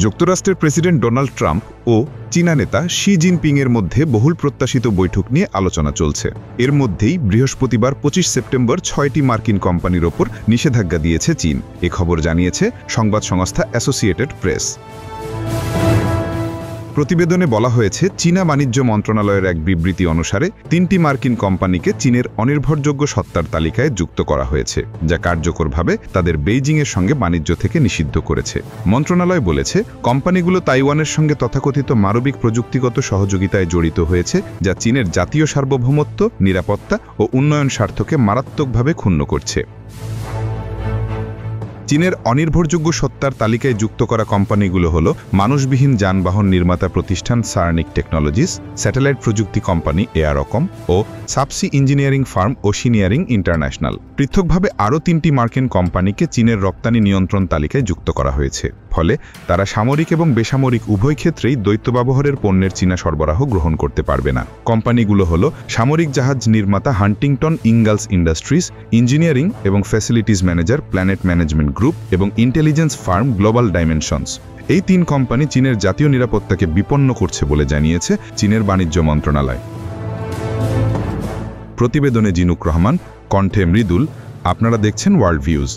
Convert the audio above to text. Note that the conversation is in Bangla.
যুক্তরাষ্ট্রের প্রেসিডেন্ট ডোনাল্ড ট্রাম্প ও চীনা নেতা শি জিনপিংয়ের মধ্যে বহুল প্রত্যাশিত বৈঠক নিয়ে আলোচনা চলছে। এর মধ্যেই বৃহস্পতিবার 25 সেপ্টেম্বর 6টি মার্কিন কোম্পানির ওপর নিষেধাজ্ঞা দিয়েছে চীন। এ খবর জানিয়েছে সংবাদ সংস্থা অ্যাসোসিয়েটেড প্রেস। প্রতিবেদনে বলা হয়েছে, চীনা বাণিজ্য মন্ত্রণালয়ের এক বিবৃতি অনুসারে 3টি মার্কিন কোম্পানিকে চীনের অনির্ভরযোগ্য সত্তার তালিকায় যুক্ত করা হয়েছে, যা কার্যকরভাবে তাদের বেইজিংয়ের সঙ্গে বাণিজ্য থেকে নিষিদ্ধ করেছে। মন্ত্রণালয় বলেছে, কোম্পানিগুলো তাইওয়ানের সঙ্গে তথাকথিত মানবিক প্রযুক্তিগত সহযোগিতায় জড়িত হয়েছে, যা চীনের জাতীয় সার্বভৌমত্ব, নিরাপত্তা ও উন্নয়ন স্বার্থকে মারাত্মকভাবে ক্ষুণ্ণ করছে। চীনের অনির্ভরযোগ্য সত্তার তালিকায় যুক্ত করা কোম্পানিগুলো হল মানুষবিহীন যানবাহন নির্মাতা প্রতিষ্ঠান সার্নিক টেকনোলজিস, স্যাটেলাইট প্রযুক্তি কোম্পানি এয়ারকম ও সাবসি ইঞ্জিনিয়ারিং ফার্ম ওশিনিয়ারিং ইন্টারন্যাশনাল। পৃথকভাবে আরও 3টি মার্কিন কোম্পানিকে চীনের রপ্তানি নিয়ন্ত্রণ তালিকায় যুক্ত করা হয়েছে। ফলে তারা সামরিক এবং বেসামরিক উভয় ক্ষেত্রেই দ্বৈত ব্যবহারের পণ্যের চীনা সরবরাহ গ্রহণ করতে পারবে না। কোম্পানিগুলো হল সামরিক জাহাজ নির্মাতা হান্টিংটন ইঙ্গালস ইন্ডাস্ট্রিজ, ইঞ্জিনিয়ারিং এবং facilities manager planet management group এবং ইন্টেলিজেন্স ফার্ম গ্লোবাল ডাইমেনশনস। এই 3 কোম্পানি চীনের জাতীয় নিরাপত্তাকে বিপন্ন করছে বলে জানিয়েছে চীনের বাণিজ্য মন্ত্রণালয়। প্রতিবেদনে জিনুক রহমান, কণ্ঠে মৃদুল। আপনারা দেখছেন ওয়ার্ল্ড ভিউজ।